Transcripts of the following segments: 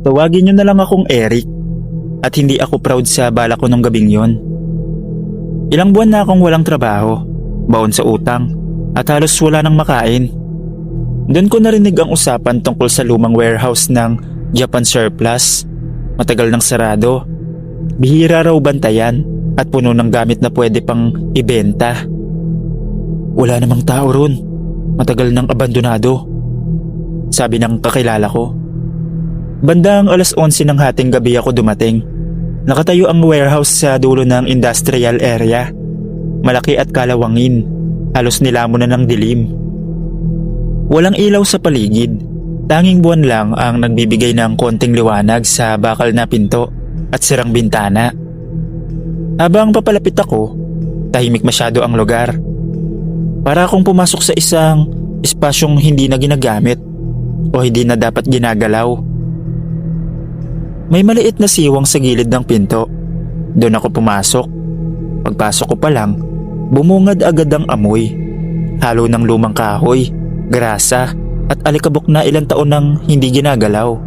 Tawagin niyo na lang akong Eric at hindi ako proud sa bala ko nung gabing yon. Ilang buwan na akong walang trabaho, baon sa utang at halos wala nang makain. Doon ko narinig ang usapan tungkol sa lumang warehouse ng Japan Surplus. Matagal nang sarado, bihira raw bantayan at puno ng gamit na pwede pang ibenta. Wala namang tao ron, matagal nang abandonado, sabi ng kakilala ko. Bandang 11:11 ng hating gabi ako dumating. Nakatayo ang warehouse sa dulo ng industrial area. Malaki at kalawangin, halos nilamon na ng dilim. Walang ilaw sa paligid, tanging buwan lang ang nagbibigay ng konting liwanag sa bakal na pinto at sirang bintana. Habang papalapit ako, tahimik masyado ang lugar. Para akong pumasok sa isang espasyong hindi na ginagamit o hindi na dapat ginagalaw. May maliit na siwang sa gilid ng pinto. Doon ako pumasok. Pagpasok ko pa lang, bumungad agad ang amoy. Halo ng lumang kahoy, grasa at alikabok na ilang taon nang hindi ginagalaw.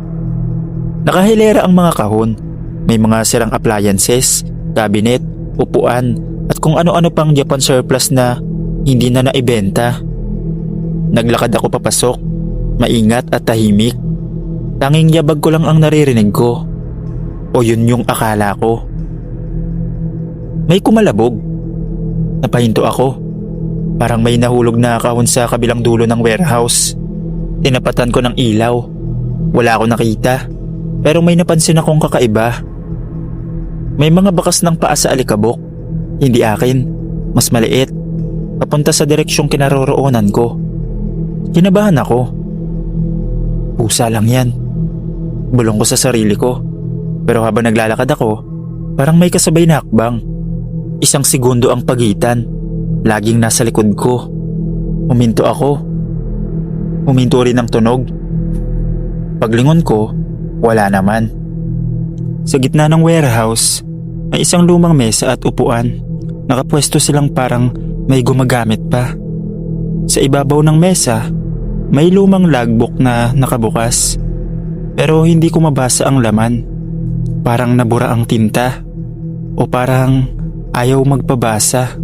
Nakahilera ang mga kahon. May mga sirang appliances, cabinet, upuan at kung ano-ano pang Japan Surplus na hindi na naibenta. Naglakad ako papasok, maingat at tahimik. Tanging yabag ko lang ang naririnig ko. O yun yung akala ko. May kumalabog. Napahinto ako. Parang may nahulog na kahon sa kabilang dulo ng warehouse. Tinapatan ko ng ilaw. Wala akong nakita. Pero may napansin akong kakaiba. May mga bakas ng paa sa alikabok. Hindi akin. Mas maliit. Papunta sa direksyong kinaroroonan ko. Kinabahan ako. Pusa lang yan. Bulong ko sa sarili ko. Pero habang naglalakad ako, parang may kasabay na hakbang. Isang segundo ang pagitan. Laging nasa likod ko. Huminto ako. Huminto rin ang tunog. Paglingon ko, wala naman. Sa gitna ng warehouse, may isang lumang mesa at upuan. Nakapwesto silang parang may gumagamit pa. Sa ibabaw ng mesa, may lumang logbook na nakabukas. Pero hindi ko mabasa ang laman. Parang nabura ang tinta o parang ayaw magpabasa.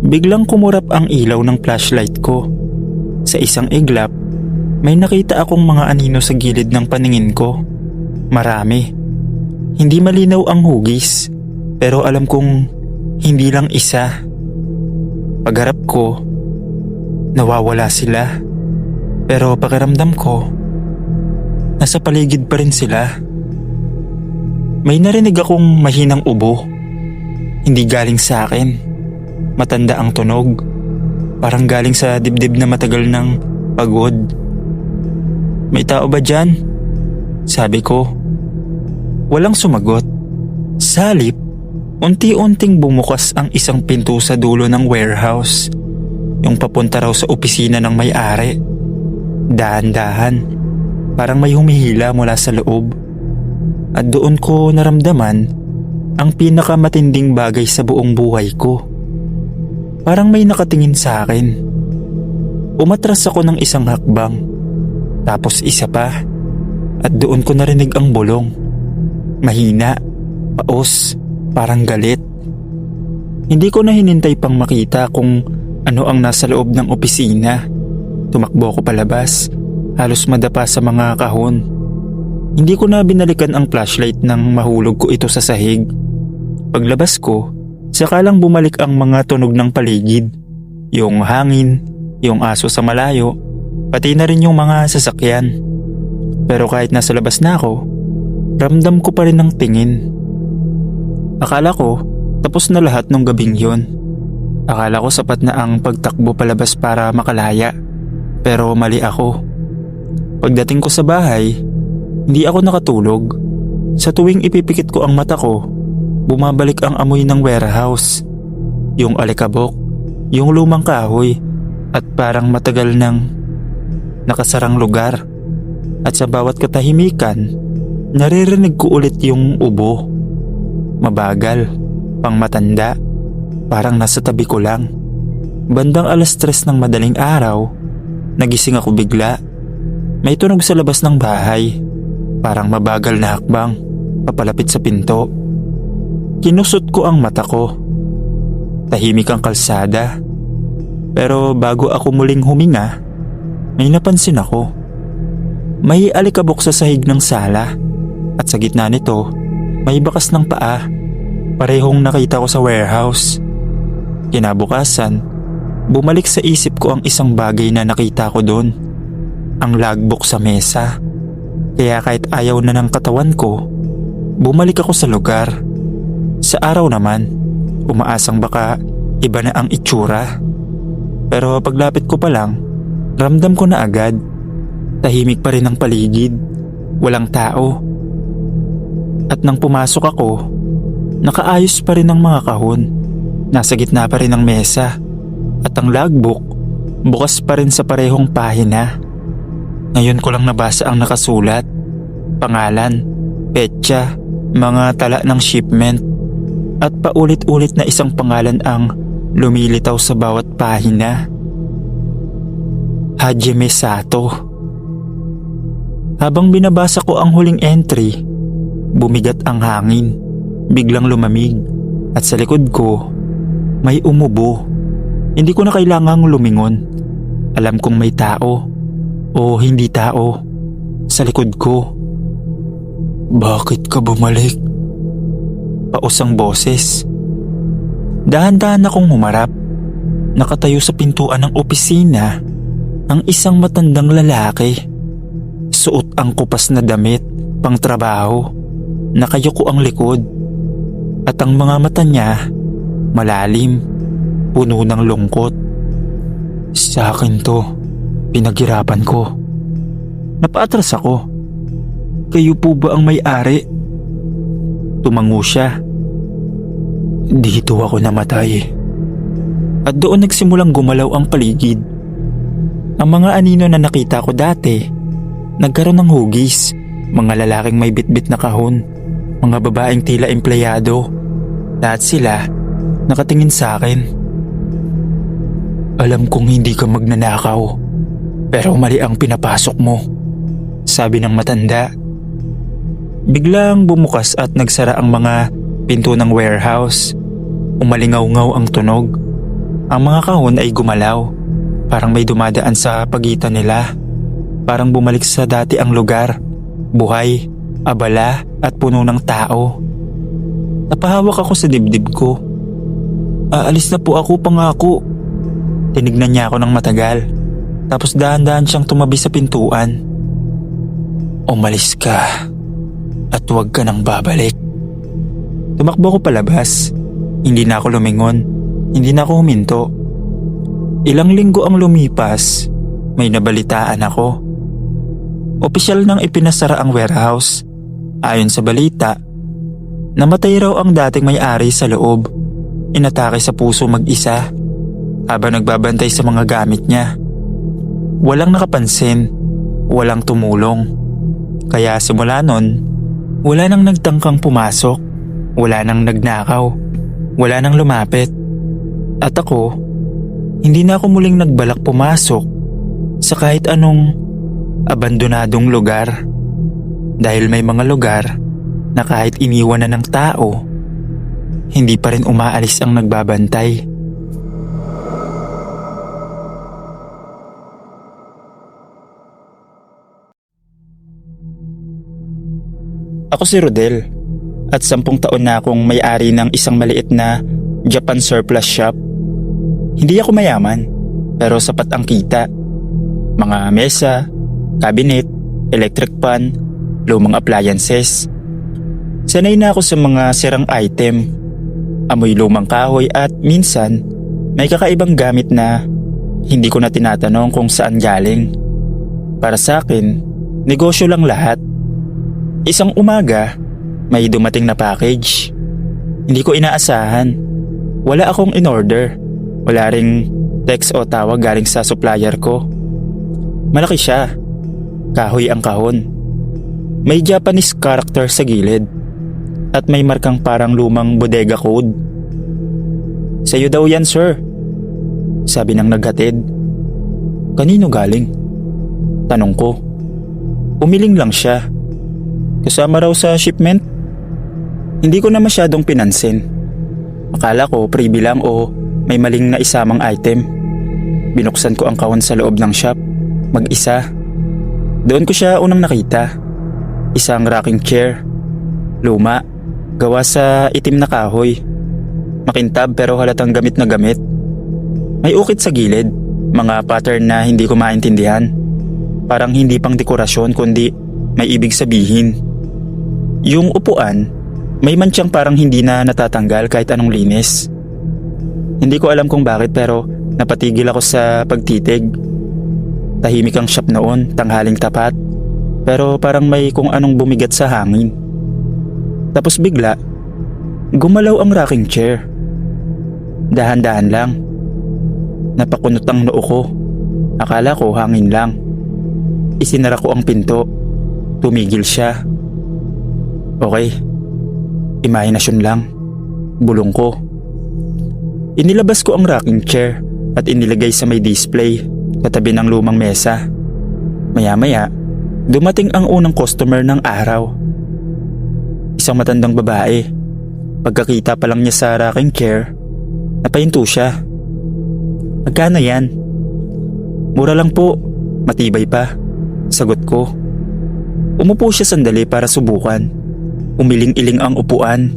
Biglang kumurap ang ilaw ng flashlight ko. Sa isang iglap, may nakita akong mga anino sa gilid ng paningin ko. Marami. Hindi malinaw ang hugis, pero alam kong hindi lang isa. Pagharap ko, nawawala sila. Pero pakiramdam ko, nasa paligid pa rin sila. May narinig akong mahinang ubo. Hindi galing sa akin. Matanda ang tunog. Parang galing sa dibdib na matagal ng pagod. May tao ba dyan? Sabi ko. Walang sumagot. Sa halip, unti-unting bumukas ang isang pinto sa dulo ng warehouse. Yung papunta raw sa opisina ng may-ari. Dahan-dahan. Parang may humihila mula sa loob. At doon ko naramdaman ang pinakamatinding bagay sa buong buhay ko. Parang may nakatingin sa akin. Umatras ako ng isang hakbang. Tapos isa pa. At doon ko narinig ang bulong. Mahina, paos, parang galit. Hindi ko na hinintay pang makita kung ano ang nasa loob ng opisina. Tumakbo ako palabas. Halos madapa sa mga kahon. Hindi ko na binalikan ang flashlight nang mahulog ko ito sa sahig. Paglabas ko, saka lang bumalik ang mga tunog ng paligid. Yung hangin, yung aso sa malayo, pati na rin yung mga sasakyan. Pero kahit nasa labas na ako, ramdam ko pa rin ang tingin. Akala ko, tapos na lahat nung gabing yon. Akala ko sapat na ang pagtakbo palabas para makalaya. Pero mali ako. Pagdating ko sa bahay, hindi ako nakatulog. Sa tuwing ipipikit ko ang mata ko, bumabalik ang amoy ng warehouse. Yung alikabok, yung lumang kahoy, at parang matagal nang nakasarang lugar. At sa bawat katahimikan, naririnig ko ulit yung ubo. Mabagal, pang matanda, parang nasa tabi ko lang. Bandang 3:00 ng madaling araw, nagising ako bigla. May tunog sa labas ng bahay. Parang mabagal na hakbang, papalapit sa pinto. Kinusot ko ang mata ko. Tahimik ang kalsada. Pero bago ako muling huminga, may napansin ako. May alikabok sa sahig ng sala at sa gitna nito may bakas ng paa. Parehong nakita ko sa warehouse. Kinabukasan, bumalik sa isip ko ang isang bagay na nakita ko doon. Ang logbook sa mesa. Kaya kahit ayaw na ng katawan ko, bumalik ako sa lugar. Sa araw naman, umaasang baka iba na ang itsura. Pero paglapit ko pa lang, ramdam ko na agad. Tahimik pa rin ang paligid. Walang tao. At nang pumasok ako, nakaayos pa rin ang mga kahon. Nasa gitna pa rin ang mesa. At ang logbook, bukas pa rin sa parehong pahina. Ngayon ko lang nabasa ang nakasulat. Pangalan, petsa, mga tala ng shipment. At paulit-ulit na isang pangalan ang lumilitaw sa bawat pahina. Hajime Sato. Habang binabasa ko ang huling entry, bumigat ang hangin. Biglang lumamig. At sa likod ko, may umubo. Hindi ko na kailangang lumingon. Alam kong may tao. O hindi tao. Sa likod ko. Bakit ka bumalik? Pausang boses. Dahan-dahan akong humarap. Nakatayo sa pintuan ng opisina ang isang matandang lalaki. Suot ang kupas na damit, pang trabaho. Nakayuko ang likod. At ang mga mata niya, malalim, puno ng lungkot. Sa akin to, pinaghirapan ko. Napaatras ako. Kayo po ba ang may-ari? Tumango siya. Dito ako namatay. At doon nagsimulang gumalaw ang paligid. Ang mga anino na nakita ko dati, nagkaroon ng hugis. Mga lalaking may bitbit na kahon. Mga babaeng tila empleyado. Lahat sila nakatingin sa akin. Alam kong hindi ka magnanakaw, pero mali ang pinapasok mo, sabi ng matanda. Biglang bumukas at nagsara ang mga pinto ng warehouse. Umalingaw-ngaw ang tunog. Ang mga kahon ay gumalaw. Parang may dumadaan sa pagitan nila. Parang bumalik sa dati ang lugar. Buhay, abala at puno ng tao. Napahawak ako sa dibdib ko. Aalis na po ako, pangako. Tinignan niya ako ng matagal. Tapos dahan-dahan siyang tumabi sa pintuan. Umalis ka. At huwag ka nang babalik. Tumakbo ko palabas. Hindi na ako lumingon. Hindi na ako huminto. Ilang linggo ang lumipas. May nabalitaan ako. Opisyal nang ipinasara ang warehouse. Ayon sa balita, namatay raw ang dating may-ari sa loob. Inatake sa puso mag-isa habang nagbabantay sa mga gamit niya. Walang nakapansin. Walang tumulong. Kaya simula nun, wala nang nagtangkang pumasok, wala nang nagnakaw, wala nang lumapit. At ako, hindi na ako muling nagbalak pumasok sa kahit anong abandonadong lugar. Dahil may mga lugar na kahit iniwan na ng tao, hindi pa rin umaalis ang nagbabantay. Ako si Rodel at 10 taon na akong may-ari ng isang maliit na Japan surplus shop. Hindi ako mayaman pero sapat ang kita. Mga mesa, cabinet, electric pan, lumang appliances. Sanay na ako sa mga sirang item, amoy lumang kahoy at minsan may kakaibang gamit na hindi ko na tinatanong kung saan galing. Para sa akin, negosyo lang lahat. Isang umaga, may dumating na package. Hindi ko inaasahan. Wala akong in-order. Wala ring text o tawag galing sa supplier ko. Malaki siya. Kahoy ang kahon. May Japanese character sa gilid. At may markang parang lumang bodega code. Sa'yo daw yan, sir. Sabi ng naghatid. Kanino galing? Tanong ko. Umiling lang siya. Kasama raw sa shipment? Hindi ko na masyadong pinansin. Akala ko freebie lang o may maling naisamang item. Binuksan ko ang kahon sa loob ng shop, mag-isa. Doon ko siya unang nakita. Isang rocking chair. Luma, gawa sa itim na kahoy. Makintab pero halatang gamit na gamit. May ukit sa gilid, mga pattern na hindi ko maintindihan. Parang hindi pang dekorasyon kundi may ibig sabihin. Yung upuan, may mantsang parang hindi na natatanggal kahit anong linis. Hindi ko alam kung bakit pero napatigil ako sa pagtitig. Tahimik ang shop noon, tanghaling tapat. Pero parang may kung anong bumigat sa hangin. Tapos bigla, gumalaw ang rocking chair. Dahan-dahan lang. Napakunot ang noo ko. Akala ko hangin lang. Isinara ko ang pinto. Tumigil siya. Okay. Imahinasyon lang. Bulong ko. Inilabas ko ang rocking chair at inilagay sa may display katabi ng lumang mesa. Maya-maya, dumating ang unang customer ng araw. Isang matandang babae. Pagkakita pa lang niya sa rocking chair, napahinto siya. Magkano yan? Mura lang po, matibay pa, sagot ko. Umupo siya sandali para subukan. Umiling-iling ang upuan.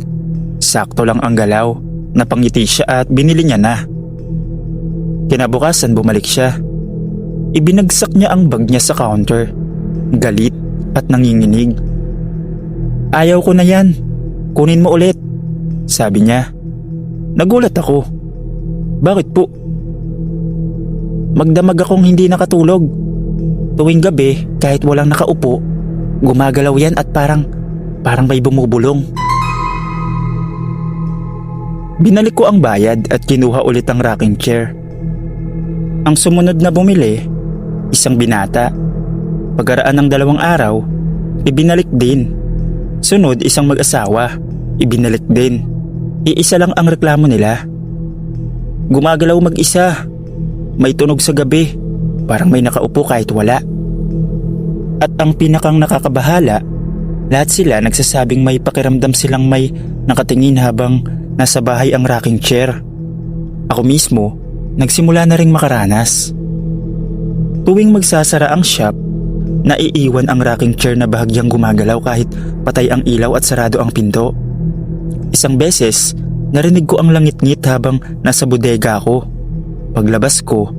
Sakto lang ang galaw. Napangiti siya at binili niya na. Kinabukasan bumalik siya. Ibinagsak niya ang bag niya sa counter. Galit at nanginginig. Ayaw ko na yan. Kunin mo ulit, sabi niya. Nagulat ako. Bakit po? Magdamag akong hindi nakatulog. Tuwing gabi, kahit walang nakaupo, gumagalaw yan at parang may bumubulong. Binalik ko ang bayad at kinuha ulit ang rocking chair. Ang sumunod na bumili, isang binata. Pagkaraan ng 2 araw, ibinalik din. Sunod, isang mag-asawa, ibinalik din. Iisa lang ang reklamo nila. Gumagalaw mag-isa. May tunog sa gabi, parang may nakaupo kahit wala. At ang pinakang nakakabahala, lahat sila nagsasabing may pakiramdam silang may nakatingin habang nasa bahay ang rocking chair. Ako mismo, nagsimula na ring makaranas. Tuwing magsasara ang shop, naiiwan ang rocking chair na bahagyang gumagalaw kahit patay ang ilaw at sarado ang pinto. Isang beses, narinig ko ang langit-ngit habang nasa bodega ako. Paglabas ko,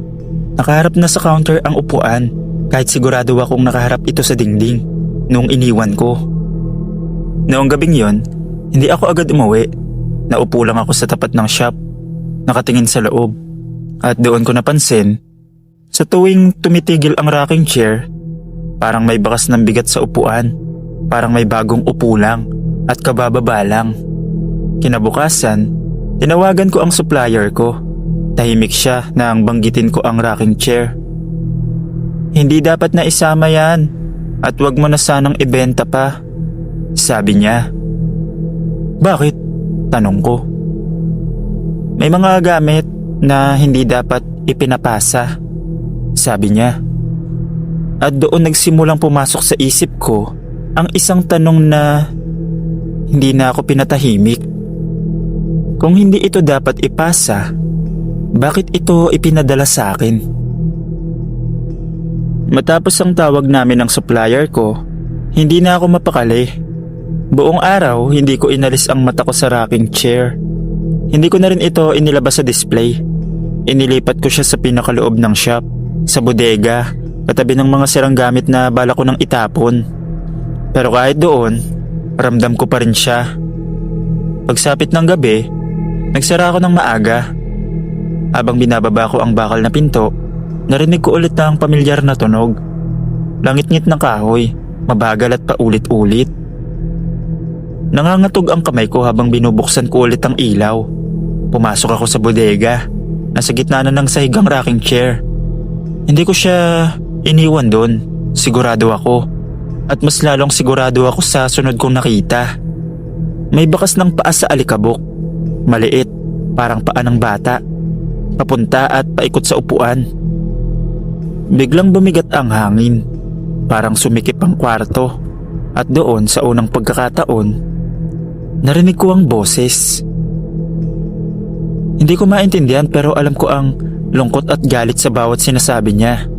nakaharap na sa counter ang upuan kahit sigurado akong nakaharap ito sa dingding noong iniwan ko. Noong gabing yon, hindi ako agad umuwi. Naupo lang ako sa tapat ng shop, nakatingin sa loob. At doon ko napansin, sa tuwing tumitigil ang rocking chair, parang may bakas ng bigat sa upuan, parang may bagong upo lang at kabababa lang. Kinabukasan, tinawagan ko ang supplier ko. Tahimik siya nang banggitin ko ang rocking chair. Hindi dapat na isama yan at wag mo na sanang ibenta pa, sabi niya. Bakit? Tanong ko. May mga gamit na hindi dapat ipinapasa, sabi niya. At doon nagsimulang pumasok sa isip ko ang isang tanong na hindi na ako pinatahimik. Kung hindi ito dapat ipasa, bakit ito ipinadala sa akin? Matapos ang tawag namin ng supplier ko, hindi na ako mapakali. Buong araw, hindi ko inalis ang mata ko sa rocking chair. Hindi ko na rin ito inilabas sa display. Inilipat ko siya sa pinakaloob ng shop, sa bodega, katabi ng mga sirang gamit na bala ko nang itapon. Pero kahit doon, ramdam ko pa rin siya. Pagsapit ng gabi, nagsara ako ng maaga. Habang binababa ko ang bakal na pinto, narinig ko ulit ang pamilyar na tunog. Langit-ngit ng kahoy, mabagal at paulit-ulit. Nangangatog ang kamay ko habang binubuksan ko ulit ang ilaw. Pumasok ako sa bodega. Nasa gitna na ng sahigang rocking chair. Hindi ko siya iniwan doon, sigurado ako. At mas lalong sigurado ako sa sunod kong nakita. May bakas ng paa sa alikabok. Maliit, parang paa ng bata. Papunta at paikot sa upuan. Biglang bumigat ang hangin. Parang sumikip ang kwarto. At doon sa unang pagkakataon, narinig ko ang boses. Hindi ko maintindihan pero alam ko ang lungkot at galit sa bawat sinasabi niya.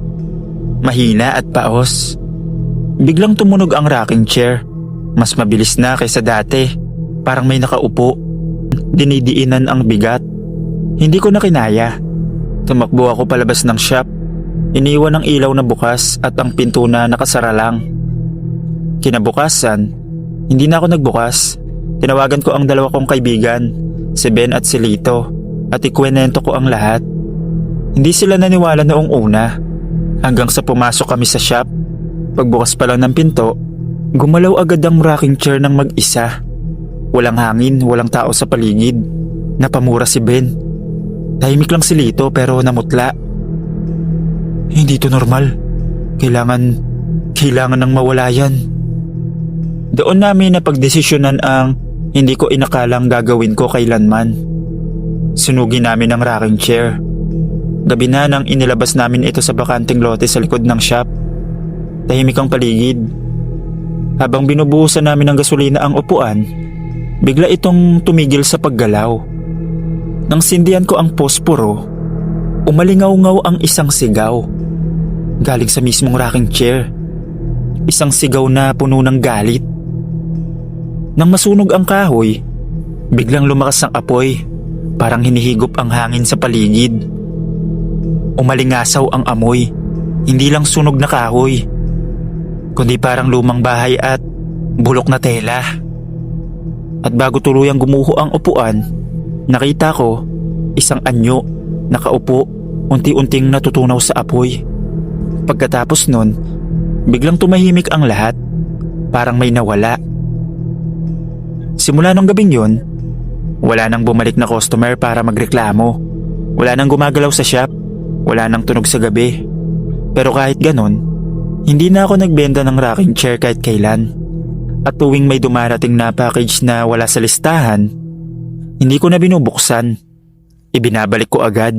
Mahina at paos. Biglang tumunog ang rocking chair. Mas mabilis na kaysa dati. Parang may nakaupo. Dinidiinan ang bigat. Hindi ko na kinaya. Tumakbo ako palabas ng shop. Iniwan ang ilaw na bukas at ang pinto na nakasara lang. Kinabukasan, hindi na ako nagbukas. Tinawagan ko ang dalawa kong kaibigan, si Ben at si Lito, at ikwenento ko ang lahat. Hindi sila naniwala noong una, hanggang sa pumasok kami sa shop. Pagbukas pa lang ng pinto, gumalaw agad ang rocking chair ng mag-isa. Walang hangin, walang tao sa paligid. Napamura si Ben. Tahimik lang si Lito pero namutla. Hindi to normal. Kailangan nang mawala yan. Doon namin napagdesisyonan ang hindi ko inakalang gagawin ko kailanman. Sunugin namin ang rocking chair. Gabi na nang inilabas namin ito sa bakanting lote sa likod ng shop. Tahimik ang paligid. Habang binubuhusan namin ng gasolina ang upuan, bigla itong tumigil sa paggalaw. Nang sindihan ko ang posporo, umalingaw-ngaw ang isang sigaw. Galing sa mismong rocking chair. Isang sigaw na puno ng galit. Nang masunog ang kahoy, biglang lumakas ang apoy. Parang hinihigop ang hangin sa paligid. Umalingasaw ang amoy. Hindi lang sunog na kahoy, kundi parang lumang bahay at bulok na tela. At bago tuluyang gumuho ang upuan, nakita ko isang anyo nakaupo, unti-unting natutunaw sa apoy. Pagkatapos nun, biglang tumahimik ang lahat, parang may nawala. Simula nung gabing yun, wala nang bumalik na customer para magreklamo. Wala nang gumagalaw sa shop, wala nang tunog sa gabi. Pero kahit ganon, hindi na ako nagbenta ng rocking chair kahit kailan. At tuwing may dumarating na package na wala sa listahan, hindi ko na binubuksan. Ibinabalik ko agad.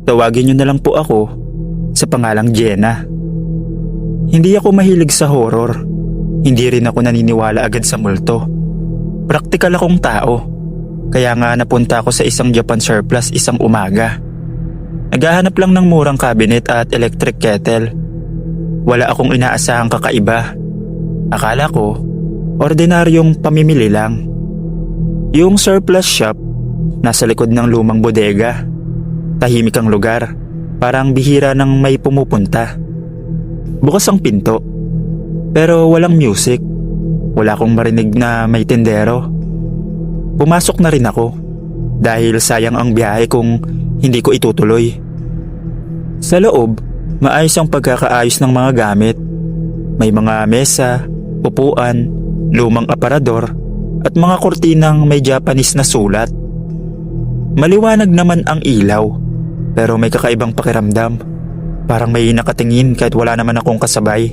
Tawagin niyo na lang po ako sa pangalang Jenna. Hindi ako mahilig sa horror. Hindi rin ako naniniwala agad sa multo. Praktikal akong tao. Kaya nga napunta ako sa isang Japan surplus isang umaga. Naghahanap lang ng murang cabinet at electric kettle. Wala akong inaasahang kakaiba. Akala ko, ordinaryong pamimili lang. Yung surplus shop, nasa likod ng lumang bodega. Tahimik ang lugar, parang bihira nang may pumupunta. Bukas ang pinto, pero walang music. Wala akong marinig na may tendero. Pumasok na rin ako, dahil sayang ang biyahe kung hindi ko itutuloy. Sa loob, maayos ang pagkakaayos ng mga gamit. May mga mesa, upuan, lumang aparador, at mga kortinang may Japanese na sulat. Maliwanag naman ang ilaw, pero may kakaibang pakiramdam. Parang may nakatingin kahit wala naman akong kasabay.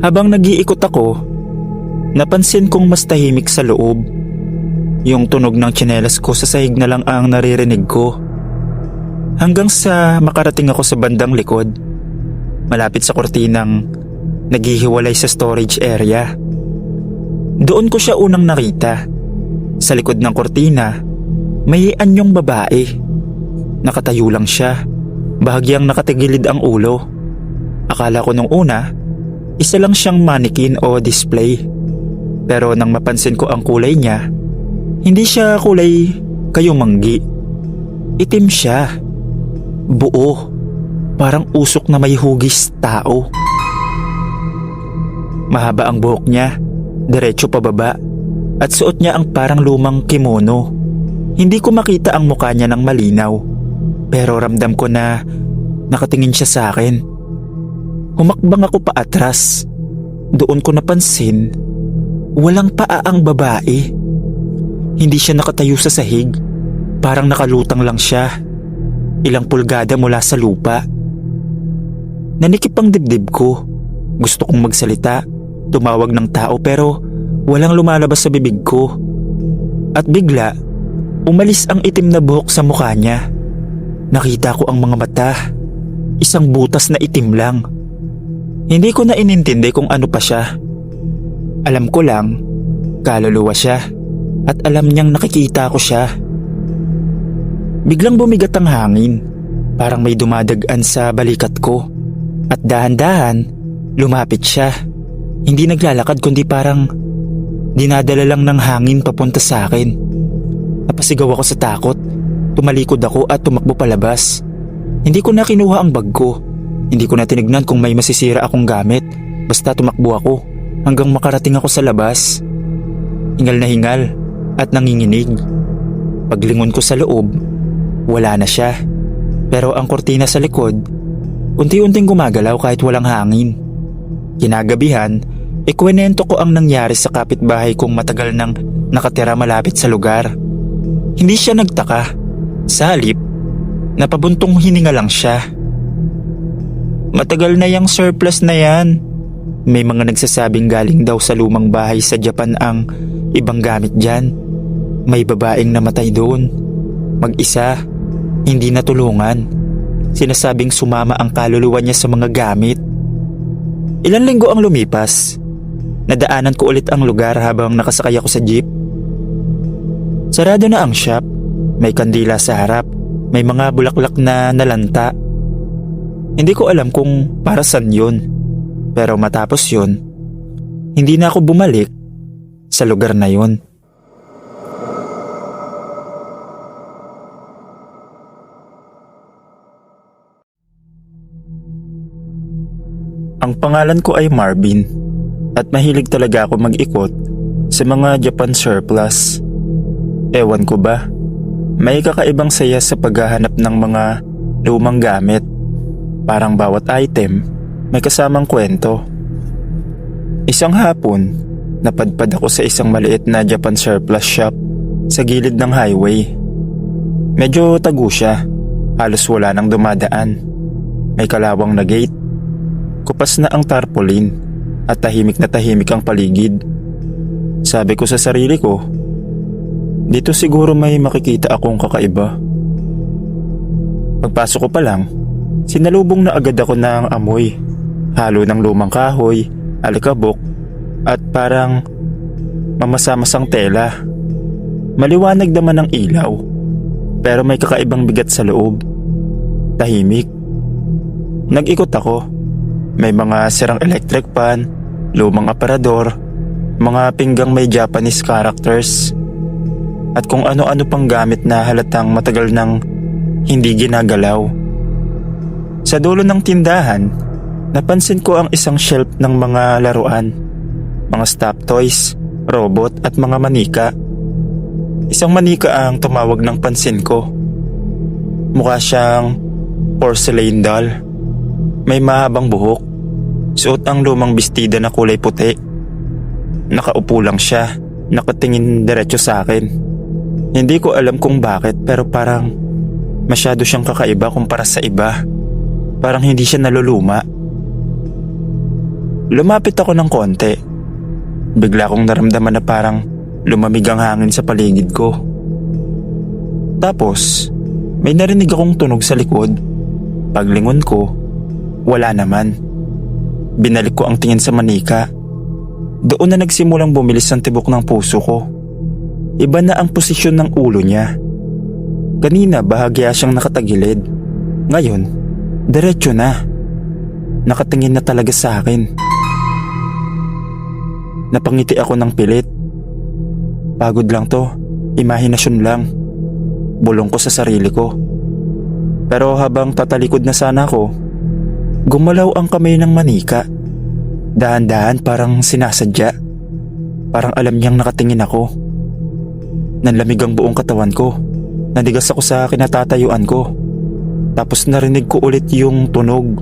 Habang nag-iikot ako, napansin kong mas tahimik sa loob. Yung tunog ng tsinelas ko sa sahig na lang ang naririnig ko. Hanggang sa makarating ako sa bandang likod, malapit sa kortinang naghihiwalay sa storage area. Doon ko siya unang nakita. Sa likod ng kortina, may anyong babae. Nakatayo lang siya, bahagyang nakatigilid ang ulo. Akala ko nung una, isa lang siyang mannequin o display. Pero nang mapansin ko ang kulay niya, hindi siya kulay kayumanggi. Itim siya. Buo. Parang usok na may hugis tao. Mahaba ang buhok niya, diretso pababa, at suot niya ang parang lumang kimono. Hindi ko makita ang mukha niya ng malinaw, pero ramdam ko na nakatingin siya sa akin. Humakbang ako pa atras. Doon ko napansin, walang paa ang babae. Hindi siya nakatayo sa sahig, parang nakalutang lang siya, ilang pulgada mula sa lupa. Nanikip ang dibdib ko. Gusto kong magsalita, tumawag ng tao pero walang lumalabas sa bibig ko. At bigla, Umalis ang itim na buhok sa mukha niya. Nakita ko ang mga mata. Isang butas na itim lang. Hindi ko na inintindi kung ano pa siya. Alam ko lang, kaluluwa siya at alam niyang nakikita ko siya. Biglang bumigat ang hangin, parang may dumadagan sa balikat ko. At dahan-dahan, lumapit siya. Hindi naglalakad kundi parang dinadala lang ng hangin papunta sa akin. Napasigaw ako sa takot. Tumalikod ako at tumakbo palabas. Hindi ko na kinuha ang bag ko. Hindi ko na tinignan kung may masisira akong gamit. Basta tumakbo ako hanggang makarating ako sa labas. Hingal na hingal at nanginginig. Paglingon ko sa loob, wala na siya. Pero ang kortina sa likod, unti-unting gumagalaw kahit walang hangin. Kinagabihan, ikwento ko ang nangyari sa kapitbahay kong matagal nang nakatira malapit sa lugar. Hindi siya nagtaka. Sa halip, napabuntong hininga lang siya. Matagal na yang surplus na yan. May mga nagsasabing galing daw sa lumang bahay sa Japan ang ibang gamit dyan. May babaeng namatay doon. Mag-isa, hindi natulungan. Sinasabing sumama ang kaluluwa niya sa mga gamit. Ilan linggo ang lumipas. Nadaanan ko ulit ang lugar habang nakasakay ako sa jeep. Sarado na ang shop. May kandila sa harap. May mga bulaklak na nalanta. Hindi ko alam kung para saan yun. Pero matapos yun, hindi na ako bumalik sa lugar na yun. Ang pangalan ko ay Marvin at mahilig talaga ako mag-ikot sa mga Japan surplus. Ewan ko ba, may kakaibang saya sa paghahanap ng mga lumang gamit. Parang bawat item may kasamang kwento. Isang hapon, napadpad ako sa isang maliit na Japan surplus shop sa gilid ng highway. Medyo tago siya, halos wala nang dumadaan. May kalawang na gate. Kupas na ang tarpaulin at tahimik na tahimik ang paligid. Sabi ko sa sarili ko, dito siguro may makikita akong kakaiba. Pagpasok ko pa lang, sinalubong na agad ako ng amoy. Halo ng lumang kahoy, alikabok, at parang mamasamasang tela. Maliwanag naman ang ilaw, pero may kakaibang bigat sa loob. Tahimik. Nag-ikot ako. May mga sirang electric pan, lumang aparador, mga pinggang may Japanese characters, at kung ano-ano pang gamit na halatang matagal nang hindi ginagalaw. Sa dulo ng tindahan, napansin ko ang isang shelf ng mga laruan, mga stuffed toys, robot at mga manika. Isang manika ang tumawag ng pansin ko. Mukha siyang porcelain doll. May mahabang buhok. Suot ang lumang bestida na kulay puti. Nakaupo lang siya, nakatingin diretso sa akin. Hindi ko alam kung bakit pero parang masyado siyang kakaiba kumpara sa iba. Parang hindi siya naluluma. Lumapit ako ng konti. Bigla kong naramdaman na parang lumamig ang hangin sa paligid ko. Tapos, may narinig akong tunog sa likod. Paglingon ko, wala naman. Binalik ko ang tingin sa manika. Doon na nagsimulang bumilis ang tibok ng puso ko. Iba na ang posisyon ng ulo niya. Kanina bahagya siyang nakatagilid. Ngayon, diretso na. Nakatingin na talaga sa akin. Napangiti ako ng pilit. Pagod lang to, imahinasyon lang. Bulong ko sa sarili ko. Pero habang tatalikod na sana ako, gumalaw ang kamay ng manika. Dahan-dahan parang sinasadya. Parang alam niyang nakatingin ako. Nanlamig ang buong katawan ko. Nanigas ako sa kinatatayuan ko. Tapos narinig ko ulit yung tunog.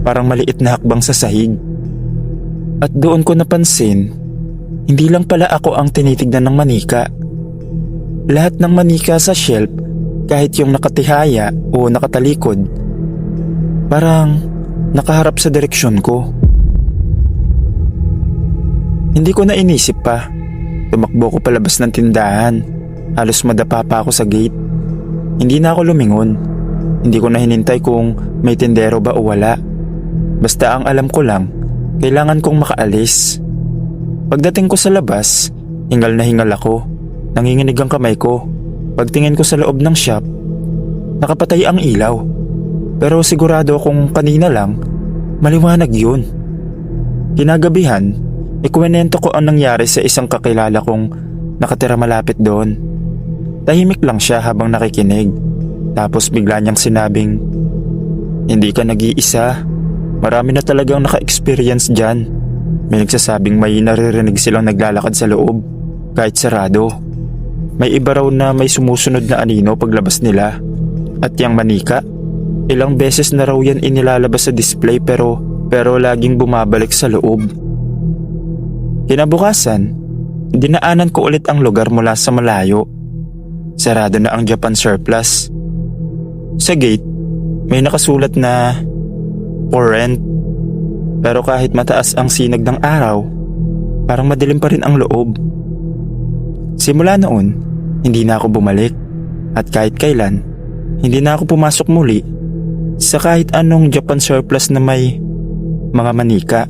Parang maliit na hakbang sa sahig. At doon ko napansin, hindi lang pala ako ang tinitignan ng manika. Lahat ng manika sa shelf, kahit yung nakatihaya o nakatalikod, parang nakaharap sa direksyon ko. Hindi ko na inisip pa. Tumakbo ko palabas ng tindahan. Halos madapa pa ako sa gate. Hindi na ako lumingon. Hindi ko na hinintay kung may tindero ba o wala. Basta ang alam ko lang, kailangan kong makaalis. Pagdating ko sa labas, hingal na hingal ako. Nanginginig ang kamay ko. Pagtingin ko sa loob ng shop, nakapatay ang ilaw. Pero sigurado akong kanina lang, maliwanag yun. Kinagabihan, ikuwento ko ang nangyari sa isang kakilala kong nakatira malapit doon. Tahimik lang siya habang nakikinig. Tapos bigla niyang sinabing, "Hindi ka nag-iisa. Marami na talagang naka-experience dyan." May nagsasabing may naririnig silang naglalakad sa loob, kahit sarado. May iba raw na may sumusunod na anino paglabas nila. At yang manika, ilang beses na raw yan inilalabas sa display pero laging bumabalik sa loob. Kinabukasan, dinaanan ko ulit ang lugar mula sa malayo. Sarado na ang Japan Surplus. Sa gate, may nakasulat na for rent. Pero kahit mataas ang sinag ng araw, parang madilim pa rin ang loob. Simula noon, hindi na ako bumalik. At kahit kailan, hindi na ako pumasok muli sa kahit anong Japan Surplus na may mga manika.